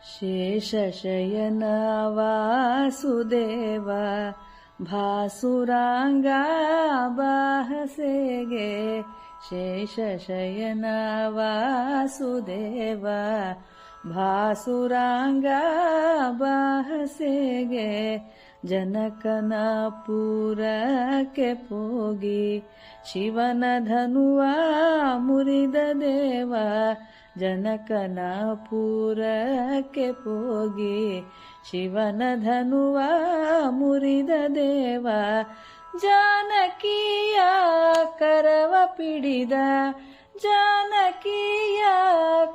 ಶೇಷಶಯನ ವಾಸುದೇವ ಭಾಸುರಾಂಗ ಬಾಹಸೆಗೆ ಶೇಷಶಯನ ವಾಸುದೇವ ಭಾಸುರಾಂಗ ಬಾಹಸೆಗೆ ಜನಕನ ಪೂರಕ್ಕೆ ಪೋಗಿ ಶಿವನ ಧನುವ ಮುರಿದ ದೇವ ಜನಕನ ಪೂರಕ್ಕೆ ಪೋಗಿ ಶಿವನ ಧನುವ ಮುರಿದ ದೇವ ಜಾನಕಿಯ ಕರವ ಪಿಡಿದ ಜಾನಕಿಯ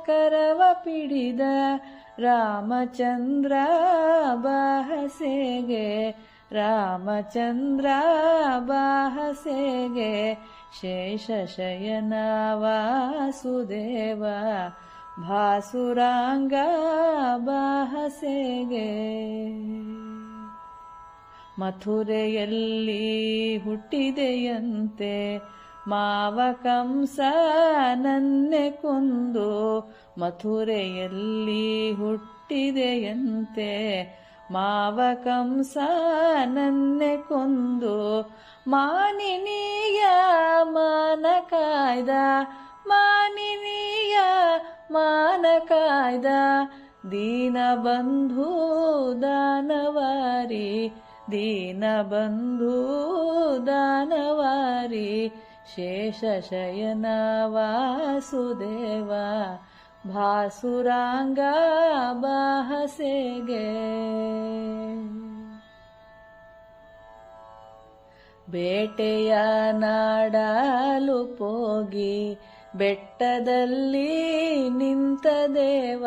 ಕರವ ಪಿಡಿದ ರಾಮಚಂದ್ರ ಬಾಹಸೆಗೆ ರಾಮಚಂದ್ರ ಬಾಹಸೆಗೆ ಶೇಷಶಯನ ವಾಸುದೇವ ಭಾಸುರಾಂಗ ಬಾಹಸೆಗೆ ಮಥುರೆಯಲ್ಲಿ ಹುಟ್ಟಿದೆಯಂತೆ ಮಾವ ಕಂಸ ನನ್ನೆ ಕೊಂದು ಮಥುರೆಯಲ್ಲಿ ಹುಟ್ಟಿದೆಯಂತೆ ಮಾವ ಕಂಸ ನನ್ನೆ ಕೊಂದು ಮಾನಿನಿಯ ಮಾನ ಕಾಯ್ದ ಮಾನಿನಿಯ ಮಾನ ಕಾಯ್ದ ದೀನಬಂಧು ದಾನವಾರಿ ದೀನಬಂಧು ದಾನವಾರಿ ಶೇಷಶಯನ ವಾಸುದೇವ ಭಾಸುರಾಂಗ ಬಾಹಸೆಗೆ ಬೇಟೆಯ ನಾಡಲು ಪೋಗಿ ಬೆಟ್ಟದಲ್ಲಿ ನಿಂತ ದೇವ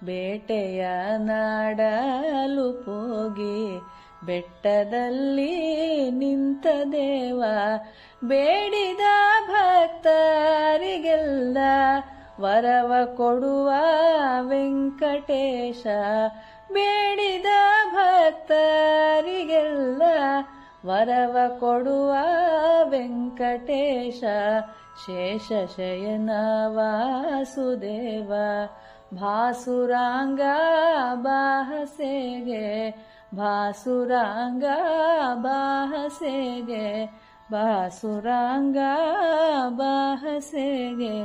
ಬೇಟೆಯ ನಾಡಲು ಪೋಗಿ ಬೆಟ್ಟದಲ್ಲಿ ನಿಂತ ದೇವ ಬೇಡಿದ ಭಕ್ತರಿಗೆಲ್ಲ ವರವ ಕೊಡುವ ವೆಂಕಟೇಶ ಬೇಡಿದ ಭಕ್ತರಿಗೆಲ್ಲ ವರವ ಕೊಡುವ ವೆಂಕಟೇಶ ಶೇಷಶಯನ ವಾಸುದೇವ ಭಾಸುರಾಂಗ ಬಾಹಸೆಗೆ ಭಾಸುರಾಂಗ ಬಾಹಸೆಗೆ ಭಾಸುರಾಂಗ ಬಾಹಸೆಗೆ